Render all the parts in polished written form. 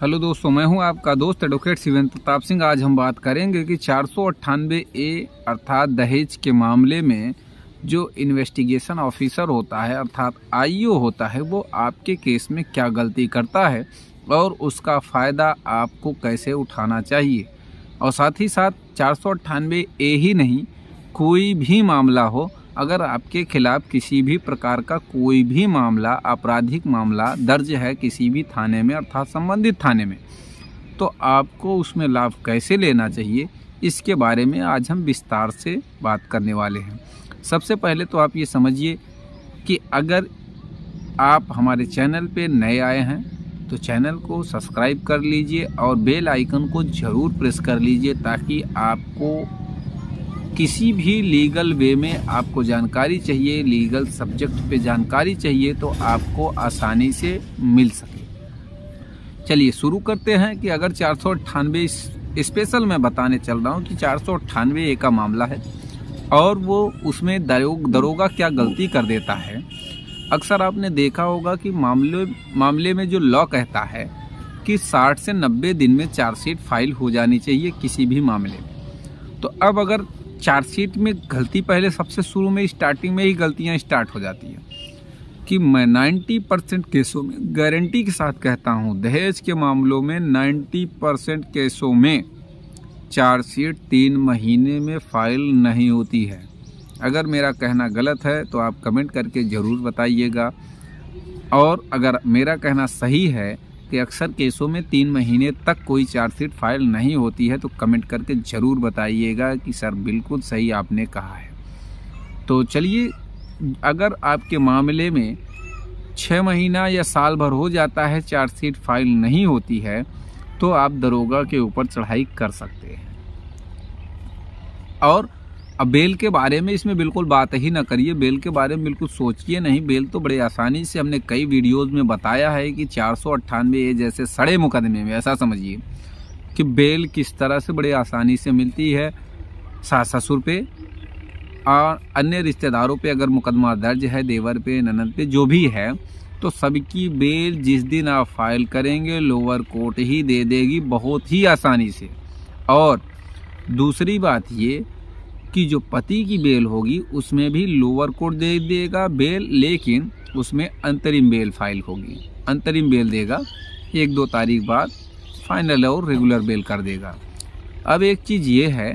Hello दोस्तों, मैं हूं आपका दोस्त एडवोकेट शिवेंद्र प्रताप सिंह। आज हम बात करेंगे कि 498A अर्थात दहेज के मामले में जो इन्वेस्टिगेशन ऑफिसर होता है अर्थात आईओ होता है वो आपके केस में क्या गलती करता है और उसका फ़ायदा आपको कैसे उठाना चाहिए। और साथ ही साथ 498A ही नहीं, कोई भी मामला हो, अगर आपके खिलाफ़ किसी भी प्रकार का कोई भी मामला, आपराधिक मामला दर्ज है किसी भी थाने में अर्थात संबंधित थाने में, तो आपको उसमें लाभ कैसे लेना चाहिए, इसके बारे में आज हम विस्तार से बात करने वाले हैं। सबसे पहले तो आप ये समझिए कि अगर आप हमारे चैनल पे नए आए हैं तो चैनल को सब्सक्राइब कर लीजिए और बेल आइकन को ज़रूर प्रेस कर लीजिए ताकि आपको किसी भी लीगल वे में आपको जानकारी चाहिए, लीगल सब्जेक्ट पे जानकारी चाहिए तो आपको आसानी से मिल सके। चलिए शुरू करते हैं कि अगर 498 स्पेशल मैं बताने चल रहा हूँ कि 498A का मामला है और वो उसमें दरोगा क्या गलती कर देता है। अक्सर आपने देखा होगा कि मामले में जो लॉ कहता है कि 60 से 90 दिन में चार्जशीट फाइल हो जानी चाहिए किसी भी मामले में। तो अब अगर चार्जशीट में गलती पहले सबसे शुरू में स्टार्टिंग में ही गलतियां स्टार्ट हो जाती हैं कि मैं 90% केसों में गारंटी के साथ कहता हूं, दहेज के मामलों में 90% केसों में चार्जशीट 3 महीने में फाइल नहीं होती है। अगर मेरा कहना गलत है तो आप कमेंट करके ज़रूर बताइएगा, और अगर मेरा कहना सही है कि अक्सर केसों में 3 महीने तक कोई चार्जशीट फाइल नहीं होती है तो कमेंट करके ज़रूर बताइएगा कि सर बिल्कुल सही आपने कहा है। तो चलिए, अगर आपके मामले में 6 महीना या साल भर हो जाता है चार्जशीट फाइल नहीं होती है तो आप दरोगा के ऊपर चढ़ाई कर सकते हैं। और अब बेल के बारे में इसमें बिल्कुल बात ही ना करिए, बेल के बारे में बिल्कुल सोचिए नहीं। बेल तो बड़े आसानी से हमने कई वीडियोस में बताया है कि 498A जैसे सड़े मुकदमे में ऐसा समझिए कि बेल किस तरह से बड़े आसानी से मिलती है। सास ससुर पे और अन्य रिश्तेदारों पे अगर मुकदमा दर्ज है, देवर पे, ननद पे, जो भी है, तो सबकी बेल जिस दिन आप फाइल करेंगे लोअर कोर्ट ही दे देगी बहुत ही आसानी से। और दूसरी बात ये कि जो पति की बेल होगी उसमें भी लोअर कोर्ट दे देगा बेल, लेकिन उसमें अंतरिम बेल फाइल होगी। अंतरिम बेल देगा 1-2 तारीख बाद, फाइनल और रेगुलर बेल कर देगा। अब एक चीज़ ये है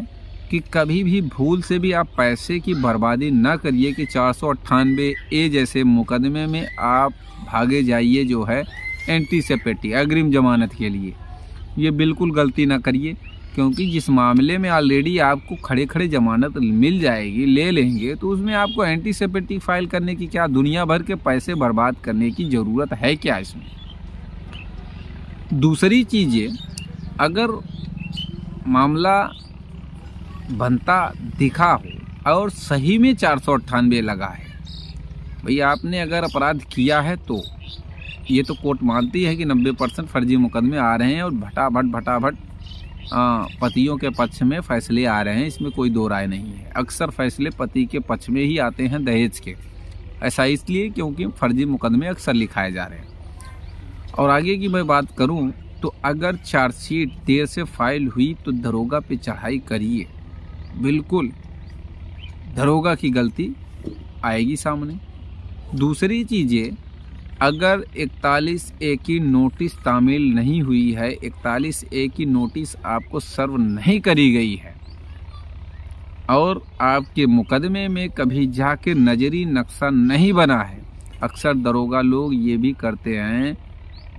कि कभी भी भूल से भी आप पैसे की बर्बादी ना करिए कि 498A जैसे मुकदमे में आप भागे जाइए जो है एंटीसिपेटी अग्रिम जमानत के लिए। ये बिल्कुल गलती ना करिए, क्योंकि जिस मामले में ऑलरेडी आपको खड़े खड़े जमानत मिल जाएगी, ले लेंगे, तो उसमें आपको एंटीसिपेटी फाइल करने की क्या, दुनिया भर के पैसे बर्बाद करने की ज़रूरत है क्या इसमें। दूसरी चीज़ें, अगर मामला बनता दिखा हो और सही में 498 लगा है, भैया आपने अगर अपराध किया है तो ये तो कोर्ट मानती है कि 90% फर्जी मुकदमे आ रहे हैं और भटाभट पतियों के पक्ष में फैसले आ रहे हैं, इसमें कोई दो राय नहीं है। अक्सर फैसले पति के पक्ष में ही आते हैं दहेज के। ऐसा इसलिए क्योंकि फर्जी मुकदमे अक्सर लिखाए जा रहे हैं। और आगे की मैं बात करूं तो अगर चार्जशीट देर से फाइल हुई तो दरोगा पे चढ़ाई करिए, बिल्कुल दरोगा की गलती आएगी सामने। दूसरी चीज़ें, अगर 41A की नोटिस तामील नहीं हुई है, 41A की नोटिस आपको सर्व नहीं करी गई है और आपके मुकदमे में कभी जाके नजरी नक्शा नहीं बना है, अक्सर दरोगा लोग ये भी करते हैं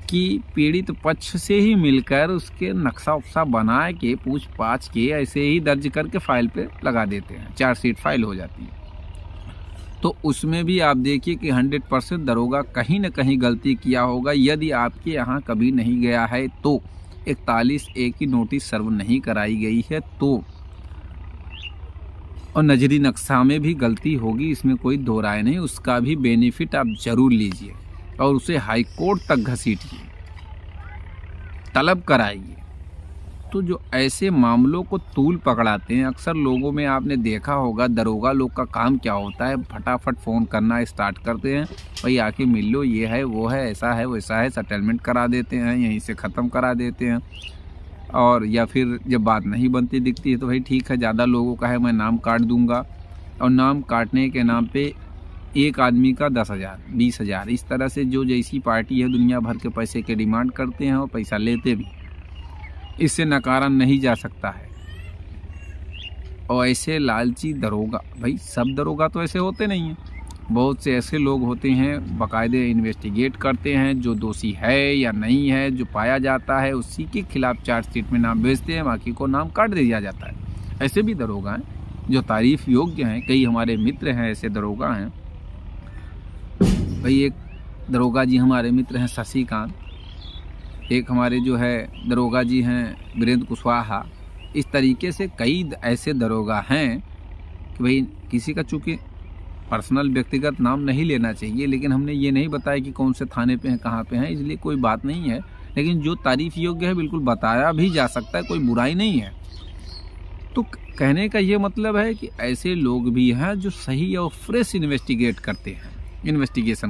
कि पीड़ित पक्ष से ही मिलकर उसके नक्शा उक्सा बना के पूछ पाछ के ऐसे ही दर्ज करके फाइल पे लगा देते हैं, चार्जशीट फाइल हो जाती है। तो उसमें भी आप देखिए कि 100% दरोगा कहीं न कहीं गलती किया होगा। यदि आपके यहाँ कभी नहीं गया है तो 41A की नोटिस सर्व नहीं कराई गई है तो, और नजरी नक्शा में भी गलती होगी, इसमें कोई दो राय नहीं। उसका भी बेनिफिट आप जरूर लीजिए और उसे हाई कोर्ट तक घसीटिए, तलब कराइए। तो जो ऐसे मामलों को तूल पकड़ाते हैं, अक्सर लोगों में आपने देखा होगा, दरोगा लोग का काम क्या होता है, फटाफट फ़ोन करना स्टार्ट करते हैं, भाई आके मिल लो, ये है वो है, ऐसा है वैसा है, सेटलमेंट करा देते हैं, यहीं से ख़त्म करा देते हैं। और या फिर जब बात नहीं बनती दिखती है तो भाई ठीक है, ज़्यादा लोगों का है, मैं नाम काट दूँगा, और नाम काटने के नाम पे एक आदमी का 10,000 20,000 इस तरह से जो जैसी पार्टी है दुनिया भर के पैसे के डिमांड करते हैं और पैसा लेते भी। इससे नकारा नहीं जा सकता है। और ऐसे लालची दरोगा, भाई सब दरोगा तो ऐसे होते नहीं हैं, बहुत से ऐसे लोग होते हैं बाकायदे इन्वेस्टिगेट करते हैं, जो दोषी है या नहीं है, जो पाया जाता है उसी के खिलाफ चार्जशीट में नाम भेजते हैं, बाकी को नाम काट दिया जाता है। ऐसे भी दरोगा हैं जो तारीफ़ योग्य हैं, कई हमारे मित्र हैं ऐसे दरोगा हैं। भाई एक दरोगा जी हमारे मित्र हैं शशिकांत, एक हमारे जो है दरोगा जी हैं वीरेंद्र कुशवाहा। इस तरीके से कई ऐसे दरोगा हैं कि भाई किसी का चूँकि पर्सनल व्यक्तिगत नाम नहीं लेना चाहिए, लेकिन हमने ये नहीं बताया कि कौन से थाने पे हैं, कहाँ पे हैं, इसलिए कोई बात नहीं है। लेकिन जो तारीफ़ योग्य है बिल्कुल बताया भी जा सकता है, कोई बुराई नहीं है। तो कहने का ये मतलब है कि ऐसे लोग भी हैं जो सही और फ्रेश इन्वेस्टिगेशन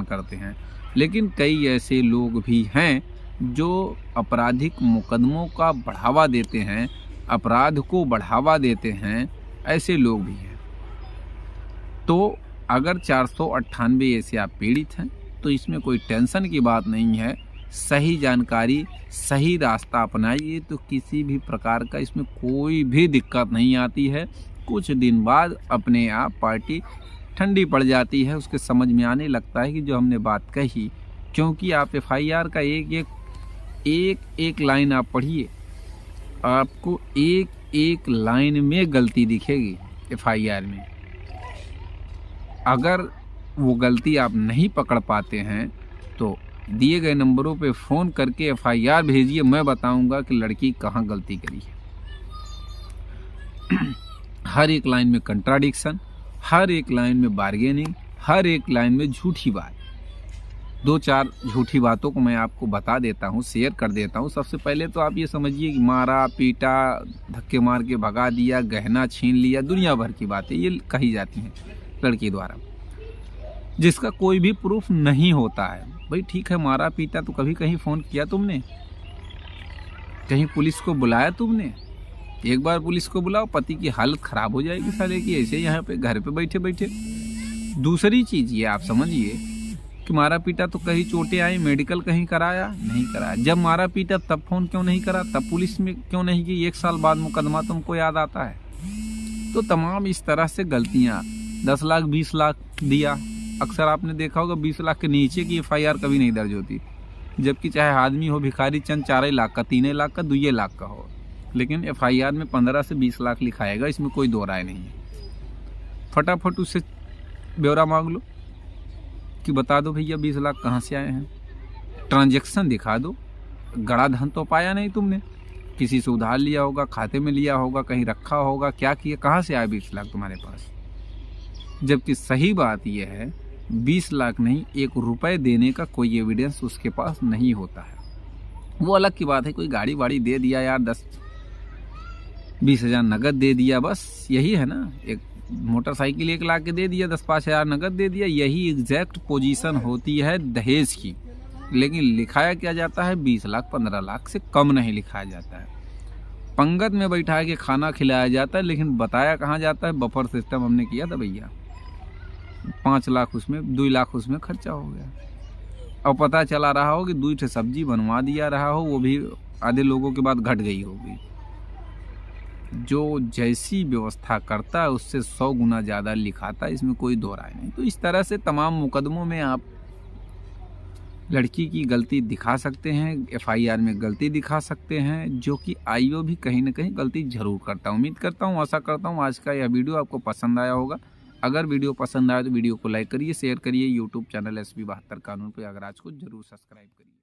करते हैं, लेकिन कई ऐसे लोग भी हैं जो आपराधिक मुकदमों का बढ़ावा देते हैं, अपराध को बढ़ावा देते हैं, ऐसे लोग भी हैं। तो अगर 498 ऐसे आप पीड़ित हैं तो इसमें कोई टेंशन की बात नहीं है। सही जानकारी, सही रास्ता अपनाइए तो किसी भी प्रकार का इसमें कोई भी दिक्कत नहीं आती है। कुछ दिन बाद अपने आप पार्टी ठंडी पड़ जाती है, उसके समझ में आने लगता है कि जो हमने बात कही, क्योंकि आप FIR का एक लाइन आप पढ़िए, आपको एक लाइन में गलती दिखेगी FIR में। अगर वो गलती आप नहीं पकड़ पाते हैं तो दिए गए नंबरों पे फ़ोन करके FIR भेजिए, मैं बताऊंगा कि लड़की कहाँ गलती करी है। हर एक लाइन में कंट्राडिक्शन, हर एक लाइन में बार्गेनिंग, हर एक लाइन में झूठी बात। 2-4 झूठी बातों को मैं आपको बता देता हूँ, शेयर कर देता हूँ। सबसे पहले तो आप ये समझिए कि मारा पीटा, धक्के मार के भगा दिया, गहना छीन लिया, दुनिया भर की बातें ये कही जाती हैं लड़की द्वारा, जिसका कोई भी प्रूफ नहीं होता है। भाई ठीक है, मारा पीटा तो कभी कहीं फ़ोन किया तुमने, कहीं पुलिस को बुलाया तुमने? एक बार पुलिस को बुलाओ, पति की हालत ख़राब हो जाएगी साले की, ऐसे यहाँ पे घर पे बैठे बैठे। दूसरी चीज़ ये आप समझिए कि मारा पीटा तो कहीं चोटें आई, मेडिकल कहीं कराया नहीं कराया? जब मारा पीटा तब फ़ोन क्यों नहीं करा, तब पुलिस में क्यों नहीं की? 1 साल बाद मुकदमा तुमको याद आता है? तो तमाम इस तरह से गलतियाँ। 10 लाख 20 लाख दिया, अक्सर आपने देखा होगा 20 लाख के नीचे की FIR कभी नहीं दर्ज होती, जबकि चाहे आदमी हो भिखारी चंद 4 लाख का, 3 लाख का, 2 लाख का हो, लेकिन FIR में 15 से 20 लाख लिखाएगा, इसमें कोई दो राय नहीं है। फटाफट उससे ब्यौरा मांग लो कि बता दो भैया 20 लाख कहाँ से आए हैं, ट्रांजैक्शन दिखा दो। गड़ा धन तो पाया नहीं तुमने, किसी से उधार लिया होगा, खाते में लिया होगा, कहीं रखा होगा, क्या किया, कहाँ से आया 20 लाख तुम्हारे पास? जबकि सही बात यह है 20 लाख नहीं, 1 रुपए देने का कोई एविडेंस उसके पास नहीं होता है। वो अलग की बात है, कोई गाड़ी वाड़ी दे दिया यार, 10-20 हज़ार नगद दे दिया, बस यही है ना। एक मोटरसाइकिल 1 लाख के दे दिया, 10-5 हज़ार नगद दे दिया, यही एग्जैक्ट पोजीशन होती है दहेज की। लेकिन लिखाया क्या जाता है, 20 लाख 15 लाख से कम नहीं लिखाया जाता है। पंगत में बैठा के खाना खिलाया जाता है, लेकिन बताया कहाँ जाता है, बफर सिस्टम हमने किया था भैया, 5 लाख उसमें, 2 लाख उसमें खर्चा हो गया। और पता चला रहा हो कि 2 ठे सब्जी बनवा दिया रहा हो, वो भी आधे लोगों के बाद घट गई होगी। जो जैसी व्यवस्था करता है उससे 100 गुना ज़्यादा लिखाता है, इसमें कोई दो राय नहीं। तो इस तरह से तमाम मुकदमों में आप लड़की की गलती दिखा सकते हैं, FIR में गलती दिखा सकते हैं, जो कि IO भी कहीं ना कहीं गलती जरूर करता हूँ। उम्मीद करता हूँ, आशा करता हूँ आज का यह वीडियो आपको पसंद आया होगा। अगर वीडियो पसंद आया तो वीडियो को लाइक करिए, शेयर करिए। यूट्यूब चैनल SB 72 कानून पे अगर आज को जरूर सब्सक्राइब करिए।